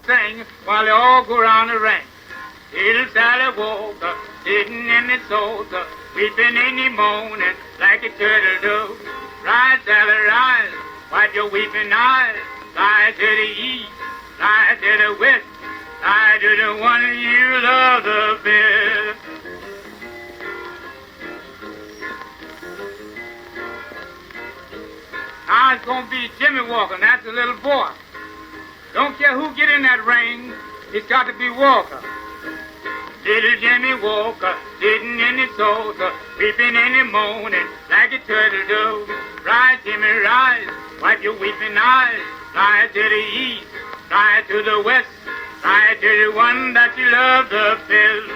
sing while they all go round the ring. Little Sally Walker, sitting in the sofa, weeping in the morning like a turtle dove. Rise, Sally, rise, wipe your weeping eyes. Fly to the east, fly to the west, fly to the one you love the best. Now it's gonna be Jimmy Walker, and that's a little boy. Don't care who get in that ring, it's got to be Walker. Little Jimmy Walker, sitting in the sofa, weeping in the morning like a turtle dove. Rise, Jimmy, rise, wipe your weeping eyes. Fly to the east, fly to the west, fly to the one that you love the best.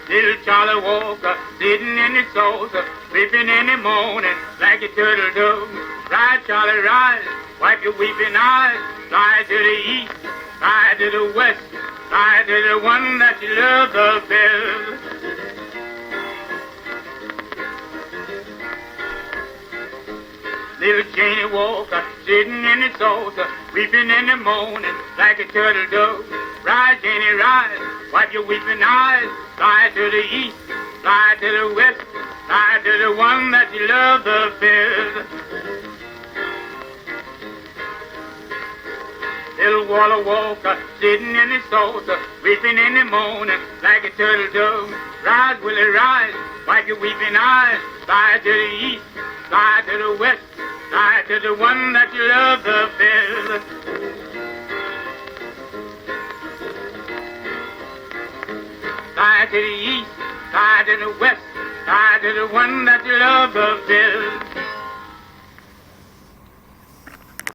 Little Charlie Walker, sitting in the sofa, weeping in the morning like a turtle dove. Rise, Charlie, rise, wipe your weeping eyes. Fly to the east, fly to the west, fly to the one that you love the best. Little Janie Walker, sitting in the sofa, weeping in the morning like a turtle dove. Rise, Janie, rise, wipe your weeping eyes. Fly to the east, fly to the west, fly to the one that you love the best. Little Walla Walker, sitting in the sofa, weeping in the morning like a turtle dove. Rise, Willie, rise, wipe your weeping eyes. Fly to the east, fly to the west, fly to the one that you love the best. Fly to the east, fly to the west, fly to the one that you love the best.